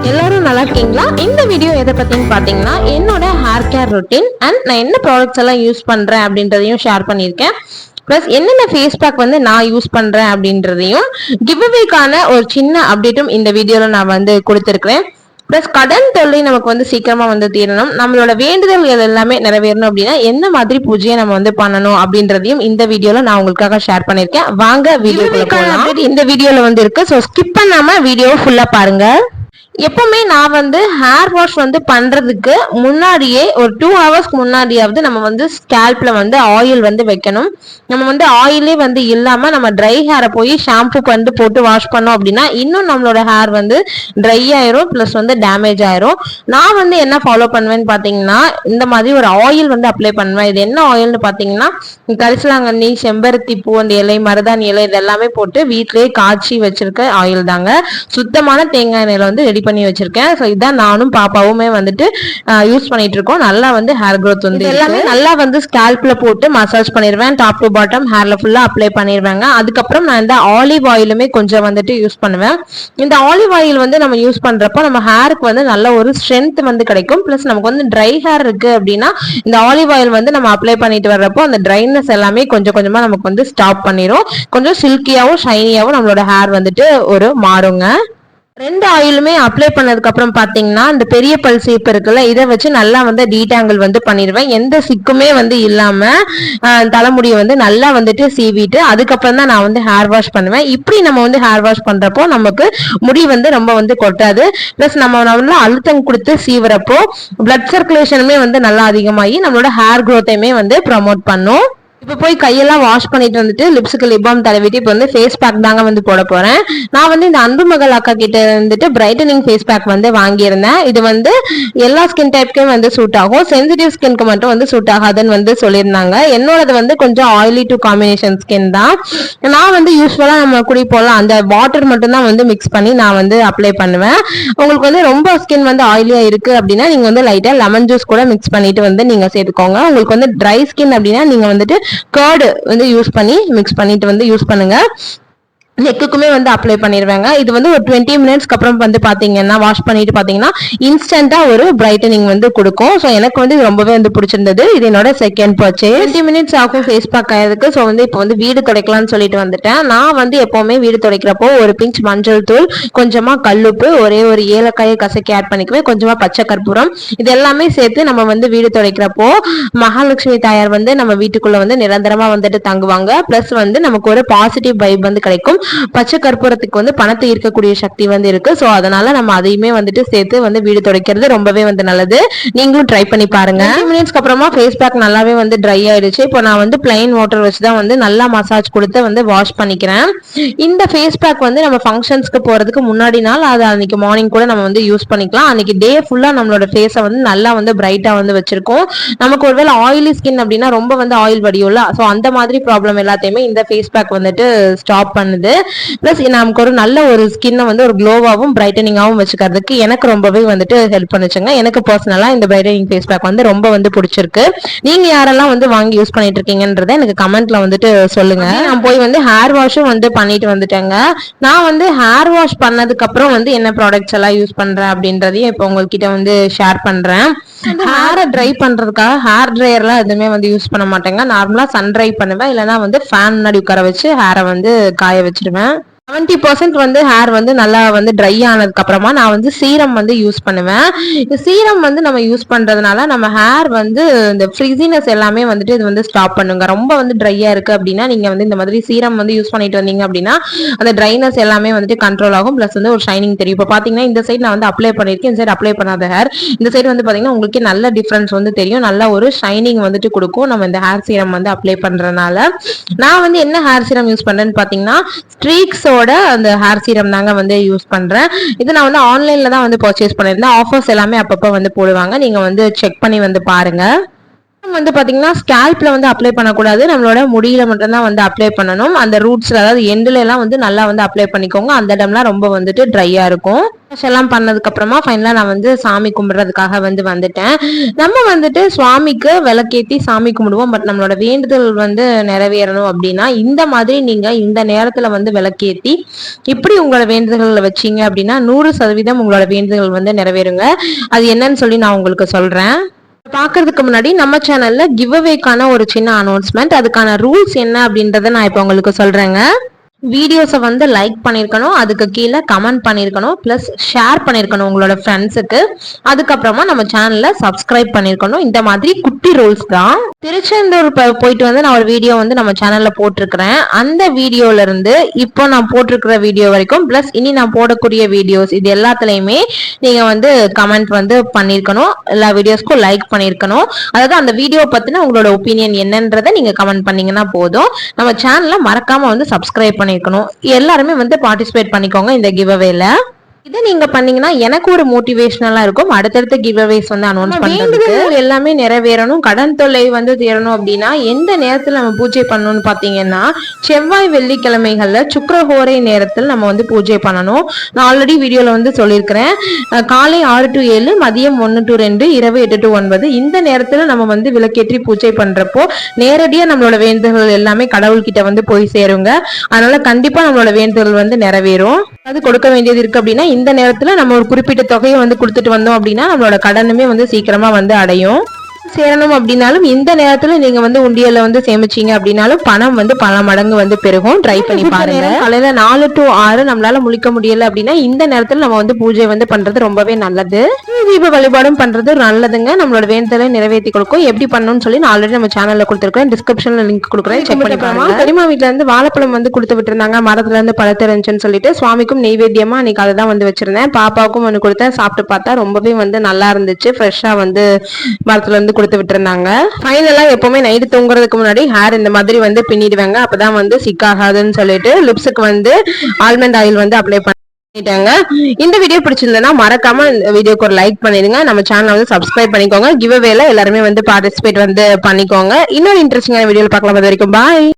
எல்லாரும் நல்லா இருக்கீங்களா? இந்த வீடியோ எதை பத்தின்னு பாத்தீங்கன்னா என்னோட ஹேர் கேர் ரொட்டீன் அண்ட் நான் என்ன ப்ராடக்ட்ஸ் எல்லாம் யூஸ் பண்றேன் அப்படின்றதையும் ஷேர் பண்ணியிருக்கேன். பிளஸ் என்னென்ன ஃபேஸ் பேக் வந்து நான் யூஸ் பண்றேன் அப்படின்றதையும் கிவ்அவேக்கான ஒரு சின்ன அப்டேட்டும் இந்த வீடியோல நான் வந்து கொடுத்திருக்கிறேன். பிளஸ் கடன் தொல்லை நமக்கு வந்து சீக்கிரமா வந்து தீரணும், நம்மளோட வேண்டுதல்கள் எல்லாமே நிறைவேறணும் அப்படின்னா என்ன மாதிரி பூஜையை நம்ம வந்து பண்ணணும் அப்படின்றதையும் இந்த வீடியோல நான் உங்களுக்காக ஷேர் பண்ணிருக்கேன். வாங்க வீடியோக்குள்ள. இந்த வீடியோல வந்து இருக்கு, ஸோ ஸ்கிப் பண்ணாம வீடியோ ஃபுல்லா பாருங்க. எப்பவுமே நான் வந்து ஹேர் வாஷ் வந்து பண்றதுக்கு முன்னாடியே ஒரு 2 ஹவர்ஸ்க்கு முன்னாடியாவது நம்ம வந்து ஸ்கேல்ப்ல வந்து ஆயில் வந்து வைக்கணும். நம்ம வந்து ஆயிலே வந்து இல்லாம நம்ம ட்ரை ஹேரை போய் ஷாம்பு வந்து போட்டு வாஷ் பண்ணோம் அப்படின்னா இன்னும் நம்மளோட ஹேர் வந்து ட்ரை ஆயிரும், பிளஸ் வந்து டேமேஜ் ஆயிரும். நான் வந்து என்ன ஃபாலோ பண்ணுவேன்னு பாத்தீங்கன்னா இந்த மாதிரி ஒரு ஆயில் வந்து அப்ளை பண்ணுவேன். இது என்ன ஆயில்னு பாத்தீங்கன்னா கரிசலாங்கண்ணி, செம்பருத்தி பூ, அந்த இலை, மருதாணி இலை இதெல்லாமே போட்டு வீட்டிலேயே காய்ச்சி வச்சிருக்க ஆயில் தாங்க. சுத்தமான தேங்காய் எண்ணெயில வந்து ரெடி பண்ணி வச்சிருக்கேன். ஸோ இதான் நானும் பாப்பாவுமே வந்துட்டு யூஸ் பண்ணிட்டு இருக்கோம். நல்லா வந்து ஹேர் க்ரோத் வந்து எல்லாமே நல்லா வந்து ஸ்கேல்ப்ல போட்டு மசாஜ் பண்ணிடுவேன். டாப் டு பாட்டம் ஹேர்ல ஃபுல்லா அப்ளை பண்ணிடுவாங்க. அதுக்கப்புறம் நான் இந்த ஆலிவ் ஆயிலுமே கொஞ்சம் வந்துட்டு யூஸ் பண்ணுவேன். இந்த ஆலிவ் ஆயில் வந்து நம்ம யூஸ் பண்றப்போ நம்ம ஹேருக்கு வந்து நல்ல ஒரு ஸ்ட்ரென்த் வந்து கிடைக்கும். பிளஸ் நமக்கு வந்து ட்ரை ஹேர் இருக்கு அப்படின்னா இந்த ஆலிவ் ஆயில் வந்து நம்ம அப்ளை பண்ணிட்டு வர்றப்போ அந்த ட்ரைனஸ் எல்லாமே கொஞ்சம் கொஞ்சமா நமக்கு வந்து ஸ்டாப் பண்ணிடும். கொஞ்சம் சில்கியாவும் ஷைனியாவும் நம்மளோட ஹேர் வந்துட்டு ஒரு மாறுங்க. ரெண்டு ஆயிலுமே அப்ளை பண்ணதுக்கு அப்புறம் பாத்தீங்கன்னா இந்த பெரிய பல் சீப் இருக்குல்ல, இதை வச்சு நல்லா வந்து டீடாங்கிள் வந்து பண்ணிடுவேன். எந்த சிக்குமே வந்து இல்லாம தலைமுடியை வந்து நல்லா வந்துட்டு சீவிட்டு அதுக்கப்புறம் தான் நான் வந்து ஹேர் வாஷ் பண்ணுவேன். இப்படி நம்ம வந்து ஹேர் வாஷ் பண்றப்போ நமக்கு முடி வந்து ரொம்ப வந்து கொட்டாது. பிளஸ் நம்ம நல்லா அழுத்தம் கொடுத்து சீவுறப்போ பிளட் சர்க்குலேஷனுமே வந்து நல்லா அதிகமாகி நம்மளோட ஹேர் க்ரோத்தையுமே வந்து ப்ரமோட் பண்ணும். இப்போ போய் கையெல்லாம் வாஷ் பண்ணிட்டு வந்துட்டு லிப்ஸுக்கு லிப் பாம் தடவிட்டு இப்போ வந்து ஃபேஸ் பேக் தாங்க வந்து போட போறேன். நான் வந்து இந்த அன்பு மகள் அக்கா கிட்ட வந்துட்டு பிரைட்டனிங் ஃபேஸ் பேக் வந்து வாங்கியிருந்தேன். இது வந்து எல்லா ஸ்கின் டைப்க்கும் வந்து சூட் ஆகும், சென்சிட்டிவ் ஸ்கின்க்கு மட்டும் வந்து சூட் ஆகாதுன்னு வந்து சொல்லியிருந்தாங்க. என்னோடது வந்து கொஞ்சம் ஆயிலி டு காம்பினேஷன் ஸ்கின் தான். நான் வந்து யூஸ்வலா நம்ம குடி போடலாம் அந்த வாட்டர் மட்டும் தான் வந்து மிக்ஸ் பண்ணி நான் வந்து அப்ளை பண்ணுவேன். உங்களுக்கு வந்து ரொம்ப ஸ்கின் வந்து ஆயிலியா இருக்கு அப்படின்னா நீங்க வந்து லைட்டா லெமன் ஜூஸ் கூட மிக்ஸ் பண்ணிட்டு வந்து நீங்க சேர்த்துக்கோங்க. உங்களுக்கு வந்து ட்ரை ஸ்கின் அப்படின்னா நீங்க வந்துட்டு கர்டு வந்து யூஸ் பண்ணி மிக்ஸ் பண்ணிட்டு வந்து யூஸ் பண்ணுங்க. நெக்குக்குமே வந்து அப்ளை பண்ணிடுவாங்க. இது வந்து ஒரு 20 மினிட்ஸ்க்கு அப்புறம் வந்து பாத்தீங்கன்னா வாஷ் பண்ணிட்டு பாத்தீங்கன்னா இன்ஸ்டன்டா ஒரு பிரைட்டனிங் வந்து கொடுக்கும். ஸோ எனக்கு வந்து இது ரொம்பவே வந்து பிடிச்சிருந்தது. இது என்னோட செகண்ட் பர்ச்சேஸ். 20 மினிட்ஸ் ஆகும் ஃபேஸ் பேக் ஆயிருக்கு. ஸோ வந்து இப்போ வந்து வீடு துடைக்கலாம்னு சொல்லிட்டு வந்துட்டேன். நான் வந்து எப்பவுமே வீடு துடைக்கிறப்போ ஒரு பிஞ்ச் மஞ்சள் தூள், கொஞ்சமா கல்லுப்பு, ஒரே ஒரு ஏலக்காயை கசக்கி ஆட் பண்ணிக்குவேன், கொஞ்சமா பச்சை கற்பூரம், இது எல்லாமே சேர்த்து நம்ம வந்து வீடு துடைக்கிறப்போ மகாலட்சுமி தாயார் வந்து நம்ம வீட்டுக்குள்ள வந்து நிரந்தரமா வந்துட்டு தங்குவாங்க. பிளஸ் வந்து நமக்கு ஒரு பாசிட்டிவ் வைப் வந்து கிடைக்கும். பச்சை கற்பூரத்துக்கு வந்து பணத்தை ஈர்க்கக்கூடிய சக்தி வந்து இருக்கு. சோ அதனால நம்ம அதையுமே வந்துட்டு சேர்த்து வந்து வீடு துடைக்கிறது ரொம்பவே வந்து நல்லது. நீங்களும் ட்ரை பண்ணி பாருங்க. 20 மினிட்ஸ்க்கு அப்புறமா ஃபேஸ் பேக் நல்லாவே வந்து ட்ரை ஆயிடுச்சு. இப்போ நான் வந்து பிளைன் வாட்டர் வச்சு தான் வந்து நல்லா மசாஜ் கொடுத்து வந்து வாஷ் பண்ணிக்கிறேன். இந்த ஃபேஸ் பேக் வந்து நம்ம ஃபங்க்ஷன்ஸ்க்கு போறதுக்கு முன்னாடி நாள் அது அன்னைக்கு மார்னிங் கூட நம்ம வந்து யூஸ் பண்ணிக்கலாம். அன்னைக்கு டே ஃபுல்லா நம்மளோட ஃபேஸை வந்து நல்லா வந்து பிரைட்டா வந்து வச்சிருக்கோம். நமக்கு ஒருவேளை ஆயிலி ஸ்கின் அப்படின்னா ரொம்ப வந்து ஆயில் வடியும்ல, ஸோ அந்த மாதிரி ப்ராப்ளம் எல்லாத்தையுமே இந்த ஃபேஸ் பேக் வந்துட்டு ஸ்டாப் பண்ணுது. பிளஸ் நமக்கு ஒரு நல்ல ஒரு ஸ்கின்னை வந்து ஒரு க்ளோவாகவும் பிரைட்டனிங்காகவும் வச்சுக்கிறதுக்கு எனக்கு ரொம்பவே வந்துட்டு ஹெல்ப் பண்ணுச்சுங்க. எனக்கு பர்சனலா இந்த பிரைட்டனிங் ஃபேஸ் பேக் வந்து ரொம்ப வந்து பிடிச்சிருக்கு. நீங்க யாரெல்லாம் வந்து வாங்கி யூஸ் பண்ணிட்டு இருக்கீங்கன்றத எனக்கு கமெண்ட்ல வந்துட்டு சொல்லுங்க. நான் போய் வந்து ஹேர் வாஷும் வந்து பண்ணிட்டு வந்துட்டேங்க. நான் வந்து ஹேர் வாஷ் பண்ணதுக்கு அப்புறம் வந்து என்ன ப்ராடக்ட்ஸ் எல்லாம் யூஸ் பண்றேன் அப்படின்றதையும் இப்போ உங்ககிட்ட வந்து ஷேர் பண்றேன். ஹேரை ட்ரை பண்றதுக்காக ஹேர் ட்ரையர்லாம் எதுவுமே வந்து யூஸ் பண்ண மாட்டேங்க. நார்மலா சன் ட்ரை பண்ணுவேன், இல்லைன்னா வந்து ஃபேன் முன்னாடி உட்கார வச்சு ஹேரை வந்து காய வச்சிருவேன். 70% வந்து ஹேர் வந்து நல்லா வந்து ட்ரை ஆனதுக்கு அப்புறமா நான் வந்து சீரம் வந்து யூஸ் பண்ணுவேன். இந்த சீரம் வந்து நம்ம யூஸ் பண்றதுனால நம்ம ஹேர் வந்து இந்த ஃப்ரிஸினஸ் எல்லாமே வந்துட்டு இது வந்து ஸ்டாப் பண்ணுங்க. ரொம்ப வந்து ட்ரையா இருக்கு அப்படின்னா நீங்க வந்து இந்த மாதிரி சீரம் வந்து யூஸ் பண்ணிட்டு வந்தீங்க அப்படின்னா அந்த ட்ரைனஸ் எல்லாமே வந்துட்டு கண்ட்ரோல் ஆகும். பிளஸ் வந்து ஒரு ஷைனிங் தெரியும். இப்போ பாத்தீங்கன்னா இந்த சைடு நான் வந்து அப்ளை பண்ணிருக்கேன், இந்த சைடு அப்ளை பண்ணாத ஹேர், இந்த சைடு வந்து பாத்தீங்கன்னா உங்களுக்கு நல்ல டிஃபரன்ஸ் வந்து தெரியும். நல்ல ஒரு ஷைனிங் வந்துட்டு கொடுக்கும் நம்ம இந்த ஹேர் சீரம் வந்து அப்ளை பண்றதுனால. நான் வந்து என்ன ஹேர் சீரம் யூஸ் பண்றேன்னு பாத்தீங்கன்னா ஸ்ட்ரீக்ஸ் அந்த ஹேர் சீரம் தாங்க வந்து யூஸ் பண்றேன். இது நான் வந்து ஆன்லைன்ல தான் வந்து பர்ச்சேஸ் பண்ணிருந்தேன். ஆஃபர்ஸ் எல்லாமே அப்பப்போ வந்து போடுவாங்க, நீங்க வந்து செக் பண்ணி வந்து பாருங்க. வந்து பாத்தீங்கன்னா ஸ்கேல்ப்ல வந்து அப்ளை பண்ணக்கூடாது, நம்மளோட முடியில மட்டும் தான் வந்து அப்ளை பண்ணணும். அந்த ரூட்ஸ்ல அதாவது எண்ட்ல எல்லாம் வந்து நல்லா வந்து அப்ளை பண்ணிக்கோங்க. அந்த இடம்லாம் ரொம்ப வந்துட்டு ட்ரையா இருக்கும். எல்லாம் பண்ணதுக்கு அப்புறமா ஃபைனலா நான் வந்து சாமி கும்பிடுறதுக்காக வந்து வந்துட்டேன். நம்ம வந்துட்டு சுவாமிக்கு விளக்கேத்தி சாமி கும்பிடுவோம். பட் நம்மளோட வேண்டுதல் வந்து நிறைவேறணும் அப்படின்னா இந்த மாதிரி நீங்க இந்த நேரத்துல வந்து விளக்கேத்தி இப்படி உங்களோட வேண்டுதல்களை வச்சீங்க அப்படின்னா 100% உங்களோட வேண்டுதல் வந்து நிறைவேறுங்க. அது என்னன்னு சொல்லி நான் உங்களுக்கு சொல்றேன். பாக்குறதுக்கு முன்னாடி நம்ம சேனல்ல கிவ் அவேக்கான ஒரு சின்ன அனௌன்ஸ்மெண்ட், அதுக்கான ரூல்ஸ் என்ன அப்படின்றத நான் இப்ப உங்களுக்கு சொல்றேங்க. வீடியோஸை வந்து லைக் பண்ணியிருக்கணும், அதுக்கு கீழே கமெண்ட் பண்ணியிருக்கணும், ப்ளஸ் ஷேர் பண்ணியிருக்கணும் உங்களோட ஃப்ரெண்ட்ஸுக்கு. அதுக்கப்புறமா நம்ம சேனலில் சப்ஸ்கிரைப் பண்ணியிருக்கணும். இந்த மாதிரி குட்டி ரூல்ஸ் தான். திருச்செந்தூர் போயிட்டு வந்து நான் ஒரு வீடியோ வந்து நம்ம சேனலில் போட்டிருக்கிறேன். அந்த வீடியோலேருந்து இப்போ நான் போட்டிருக்கிற வீடியோ வரைக்கும் ப்ளஸ் இனி நான் போடக்கூடிய வீடியோஸ் இது எல்லாத்துலேயுமே நீங்கள் வந்து கமெண்ட் வந்து பண்ணியிருக்கணும். எல்லா வீடியோஸ்க்கும் லைக் பண்ணியிருக்கணும். அதாவது அந்த வீடியோ பற்றின உங்களோட ஒப்பீனியன் என்னன்றதை நீங்கள் கமெண்ட் பண்ணீங்கன்னா போதும். நம்ம சேனலை மறக்காமல் வந்து சப்ஸ்கிரைப் பண்ணி எல்லாருமே வந்து பார்ட்டிசிபேட் பண்ணிக்கோங்க இந்த கிவ் அவேல. இதை நீங்க பண்ணீங்கன்னா எனக்கு ஒரு மோட்டிவேஷனலா இருக்கும். அடுத்தடுத்த கிவ் அவேஸ் வந்து அனௌன்ஸ் பண்றதுக்கு எல்லாமே நிறைவேறணும், கடன் தொல்லை வந்து தீரணும் அப்படின்னா எந்த நேரத்தில் நம்ம பூஜை பண்ணணும்னு பாத்தீங்கன்னா செவ்வாய் வெள்ளிக்கிழமைகள்ல சுக்கிரஹோரை நேரத்தில் நம்ம வந்து பூஜை பண்ணணும். நான் ஆல்ரெடி வீடியோல வந்து சொல்லியிருக்கிறேன். காலை 6 to 7, மதியம் 1 to 2, இரவு 8 to 9 இந்த நேரத்துல நம்ம வந்து விளக்கேற்றி பூஜை பண்றப்போ நேரடியா நம்மளோட வேண்டுதல்கள் எல்லாமே கடவுள்கிட்ட வந்து போய் சேருங்க. அதனால கண்டிப்பா நம்மளோட வேண்டுதல் வந்து நிறைவேறும். அது கொடுக்க வேண்டியது இருக்கு அப்படின்னா இந்த நேரத்துல நம்ம ஒரு குறிப்பிட்ட தொகையை வந்து கொடுத்துட்டு வந்தோம் அப்படின்னா நம்மளோட கடனுமே வந்து சீக்கிரமா வந்து அடையும். சேரணும் அப்படின்னாலும் இந்த நேரத்துல நீங்க வந்து உண்டியல்ல வந்து சேமிச்சீங்க அப்படின்னாலும் பணம் வந்து பல மடங்கு வந்து பெருகும். ட்ரை பண்ணி பாருங்க. காலையில 4 to 6 நம்மளால முழிக்க முடியல அப்படின்னா இந்த நேரத்துல நம்ம வந்து பூஜை வந்து பண்றது ரொம்பவே நல்லது. தீப வழிபாடும் பண்றது நல்லதுங்க. நம்மளோட வேண்டுதலை நிறைவேற்றி கொடுக்கும். எப்படி பண்ணணும்னு சொல்லி நான் ஆல்ரெடி நம்ம சேனல்ல கொடுத்துருக்கேன், டிஸ்கிரிப்ஷன்ல லிங்க் கொடுக்குறேன், செக் பண்ணி பாருங்க. பெரியமா வீட்டுல இருந்து வாழைப்பழம் வந்து கொடுத்து விட்டுருந்தாங்க, மரத்துல இருந்து பழத்தை இருந்துச்சுன்னு சொல்லிட்டு சுவாமிக்கும் நெய்வேத்தியமா அன்னைக்கு அதை தான் வந்து வச்சிருந்தேன். பாப்பாவுக்கும் ஒன்று கொடுத்தேன், சாப்பிட்டு பார்த்தா ரொம்பவே வந்து நல்லா இருந்துச்சு. ஃப்ரெஷ்ஷா வந்து மரத்துல இருந்து கொடுத்து விட்டுருந்தாங்க. ஃபைனலா எப்பவுமே நைட்டு தூங்குறதுக்கு முன்னாடி ஹேர் இந்த மாதிரி வந்து பின்னிடுவாங்க, அப்பதான் வந்து சிக் ஆகாதுன்னு சொல்லிட்டு லிப்ஸுக்கு வந்து ஆல்மண்ட் ஆயில் வந்து அப்ளை பண்ணிட்டாங்க. இந்த வீடியோ பிடிச்சிருந்தா மறக்காம இந்த வீடியோக்கு ஒரு லைக் பண்ணிடுங்க. நம்ம சேனலை வந்து சப்ஸ்கிரைப் பண்ணிக்கோங்க. கிவ் அவேல எல்லாருமே வந்து பார்ட்டிசிபேட் வந்து பண்ணிக்கோங்க. இன்னொரு இன்ட்ரெஸ்டிங்கான வீடியோல பார்க்கலாம். அது வரைக்கும் பாய்.